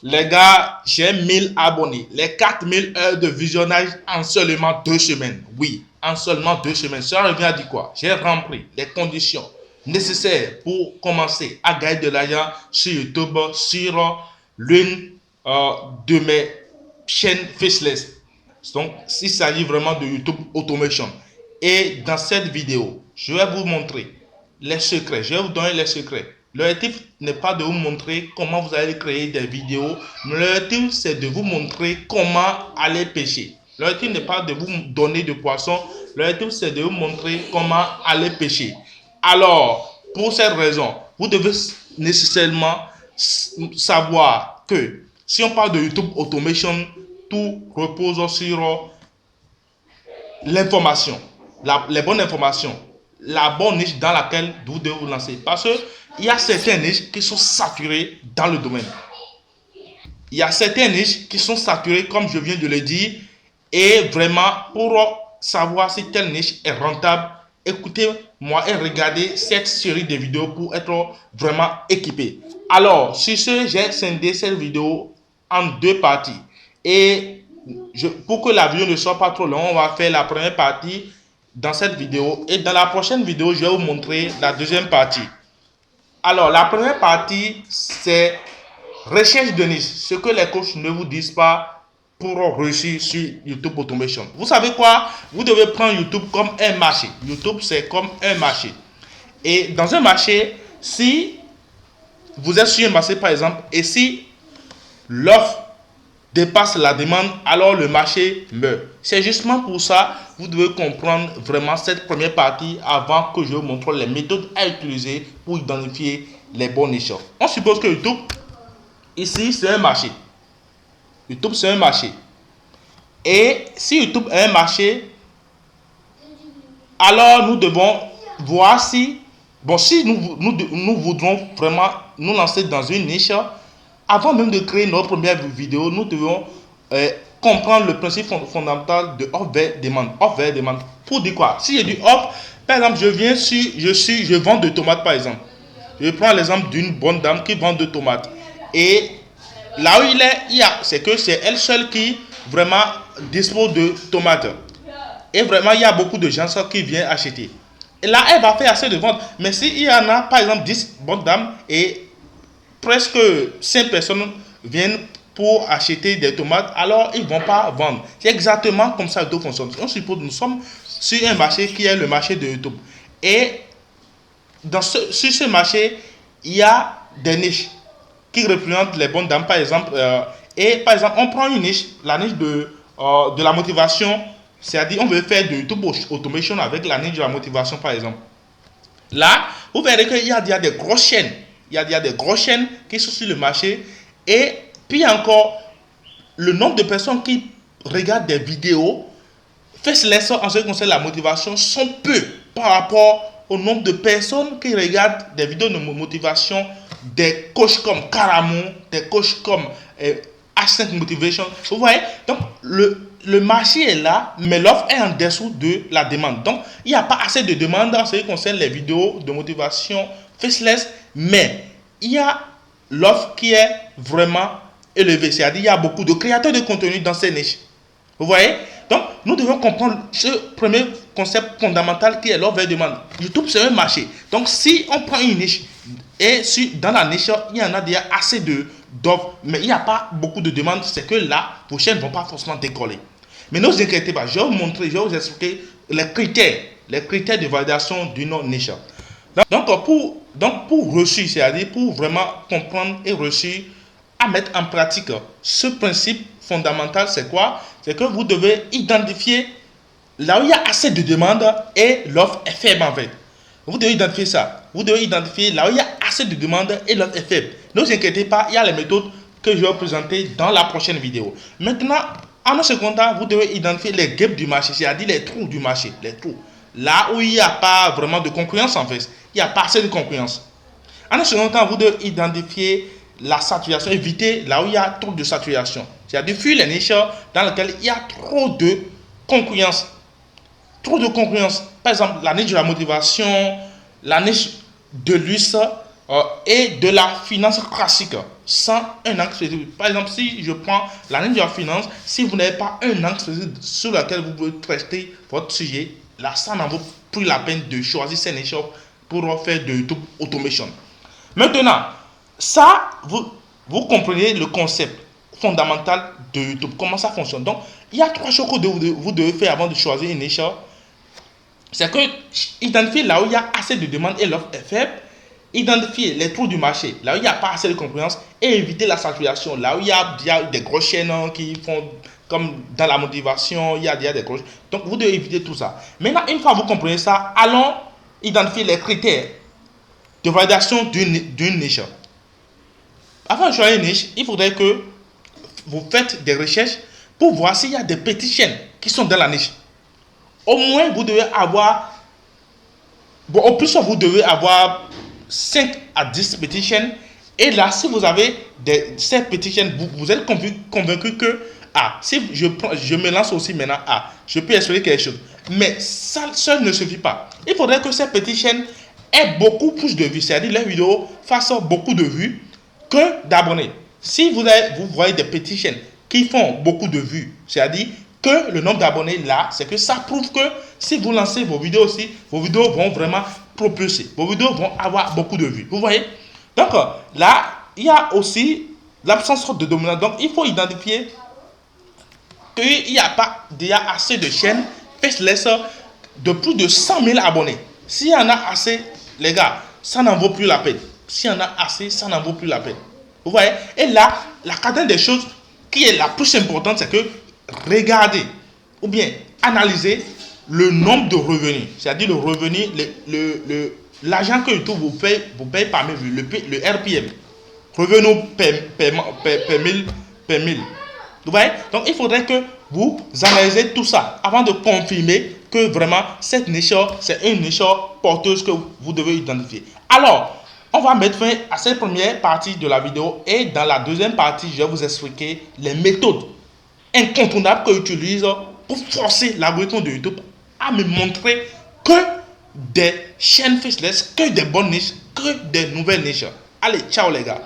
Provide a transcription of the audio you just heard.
Les gars, j'ai 1000 abonnés. Les 4000 heures de visionnage en seulement 2 semaines. Oui, en seulement 2 semaines. Ça revient à dire quoi? J'ai rempli les conditions nécessaires pour commencer à gagner de l'argent sur YouTube, sur l'une de mes chaînes faceless. Donc, il s'agit vraiment de YouTube Automation. Et dans cette vidéo, je vais vous montrer les secrets. Je vais vous donner les secrets. L'objectif n'est pas de vous montrer comment vous allez créer des vidéos, mais l'objectif c'est de vous montrer comment aller pêcher. L'objectif n'est pas de vous donner de poissons, l'objectif c'est de vous montrer comment aller pêcher. Alors, pour cette raison, vous devez nécessairement savoir que si on parle de YouTube Automation, tout repose sur l'information, les bonnes informations, la bonne niche dans laquelle vous devez vous lancer. Parce qu'il y a certaines niches qui sont saturées dans le domaine. Il y a certaines niches qui sont saturées, comme je viens de le dire, et vraiment, pour savoir si telle niche est rentable, écoutez-moi et regardez cette série de vidéos pour être vraiment équipé. Alors, sur ce, j'ai scindé cette vidéo en 2 parties. Et pour que la vidéo ne soit pas trop longue, on va faire la première partie dans cette vidéo. Et dans la prochaine vidéo, je vais vous montrer la deuxième partie. Alors, la première partie, c'est recherche de niche. Ce que les coachs ne vous disent pas pour réussir sur YouTube Automation. Vous savez quoi? Vous devez prendre YouTube comme un marché. YouTube, c'est comme un marché. Et dans un marché, si vous êtes sur un marché, par exemple, et si l'offre dépasse la demande, alors le marché meurt. C'est justement pour ça que vous devez comprendre vraiment cette première partie avant que je vous montre les méthodes à utiliser pour identifier les bons niches. On suppose que YouTube, ici, c'est un marché. YouTube, c'est un marché. Et si YouTube est un marché, alors nous devons voir si, si nous voudrons vraiment nous lancer dans une niche, avant même de créer notre première vidéo, nous devons comprendre le principe fondamental de offre vers demande. Offre vers demande. Pour dire quoi? Si j'ai du offre, par exemple, je vends de tomates, par exemple. Je prends l'exemple d'une bonne dame qui vend de tomates. Et là où c'est que c'est elle seule qui vraiment dispose de tomates. Et vraiment, il y a beaucoup de gens qui viennent acheter. Et là, elle va faire assez de ventes. Mais s'il y en a, par exemple, 10 bonnes dames et presque 5 personnes viennent pour acheter des tomates, alors ils ne vont pas vendre. C'est exactement comme ça que tout fonctionne. On suppose que nous sommes sur un marché qui est le marché de YouTube. Et sur ce marché, il y a des niches qui représentent les bonnes dames, par exemple. Et par exemple, on prend une niche, la niche de la motivation, c'est-à-dire on veut faire de YouTube Automation avec la niche de la motivation, par exemple. Là, vous verrez qu'il y a des grosses chaînes. Il y a des grosses chaînes qui sont sur le marché. Et puis encore, le nombre de personnes qui regardent des vidéos faceless en ce qui concerne la motivation sont peu par rapport au nombre de personnes qui regardent des vidéos de motivation des coachs comme Caramon, des coachs comme H5 Motivation. Vous voyez? Donc, le marché est là, mais l'offre est en dessous de la demande. Donc, il n'y a pas assez de demande en ce qui concerne les vidéos de motivation faceless, mais il y a l'offre qui est vraiment élevée. C'est-à-dire, il y a beaucoup de créateurs de contenu dans ces niches. Vous voyez? Donc, nous devons comprendre ce premier concept fondamental qui est l'offre et demande. YouTube, c'est un marché. Donc, si on prend une niche et dans la niche, il y en a déjà assez d'offres, mais il n'y a pas beaucoup de demandes, c'est que là, vos chaînes ne vont pas forcément décoller. Mais ne vous inquiétez pas, je vais vous montrer, je vais vous expliquer les critères de validation d'une niche. Donc, pour réussir, c'est-à-dire pour vraiment comprendre et réussir à mettre en pratique ce principe fondamental, c'est quoi? C'est que vous devez identifier là où il y a assez de demandes et l'offre est faible en fait. Vous devez identifier ça. Vous devez identifier là où il y a assez de demandes et l'offre est faible. Ne vous inquiétez pas, il y a les méthodes que je vais vous présenter dans la prochaine vidéo. Maintenant, en un second temps, vous devez identifier les gaps du marché, c'est-à-dire les trous du marché, les trous. Là où il n'y a pas vraiment de concurrence en fait. Il n'y a pas assez de concurrence. En un second temps, vous devez identifier la saturation, éviter là où il y a trop de saturation. C'est-à-dire fuir les niches dans lesquelles il y a trop de concurrence. Trop de concurrence. Par exemple, la niche de la motivation, la niche de luxe, et de la finance classique sans un angle spécifique. Par exemple, si je prends la ligne de la finance, si vous n'avez pas un angle spécifique sur lequel vous pouvez traiter votre sujet, là, ça n'en vaut plus la peine de choisir ces niches pour faire de YouTube Automation. Maintenant, ça, vous comprenez le concept fondamental de YouTube, comment ça fonctionne. Donc, il y a 3 choses que vous devez faire avant de choisir une niche. C'est que identifier là où il y a assez de demandes et l'offre est faible, identifier les trous du marché, là où il n'y a pas assez de concurrence, et éviter la saturation, là où il y a des grosses chaînes qui font, comme dans la motivation, il y a des grosses. Donc, vous devez éviter tout ça. Maintenant, une fois que vous comprenez ça, allons identifier les critères de validation d'une niche. Avant de choisir une niche, il faudrait que vous faites des recherches pour voir s'il y a des petites chaînes qui sont dans la niche. Au moins, vous devez avoir, au plus vous devez avoir 5 à 10 petites chaînes. Et là, si vous avez ces petites chaînes, vous êtes convaincu que, si je me lance aussi maintenant, je peux espérer quelque chose. Mais ça seul ne suffit pas. Il faudrait que ces petites chaînes aient beaucoup plus de vues. C'est-à-dire les vidéos fassent beaucoup de vues que d'abonnés. Si vous voyez des petites chaînes qui font beaucoup de vues, c'est-à-dire que le nombre d'abonnés là, c'est que ça prouve que si vous lancez vos vidéos aussi, vos vidéos vont vraiment propulser. Vos vidéos vont avoir beaucoup de vues. Vous voyez? Donc là, il y a aussi l'absence de dominance. Donc il faut identifier qu'il n'y a pas déjà assez de chaînes faceless de plus de 100 000 abonnés. S'il y en a assez, les gars, ça n'en vaut plus la peine. S'il y en a assez, ça n'en vaut plus la peine. Vous voyez? Et là, la quatrième des choses qui est la plus importante, c'est que regardez ou bien analysez le nombre de revenus. C'est-à-dire le revenu, l'argent que YouTube vous paye par mes vues, le RPM. Revenu per mille. Vous voyez? Donc, il faudrait que vous analysez tout ça avant de confirmer que vraiment cette niche, c'est une niche porteuse que vous devez identifier. Alors, on va mettre fin à cette première partie de la vidéo et dans la deuxième partie, je vais vous expliquer les méthodes incontournables que j'utilise pour forcer l'algorithme de YouTube à me montrer que des chaînes faceless, que des bonnes niches, que des nouvelles niches. Allez, ciao les gars.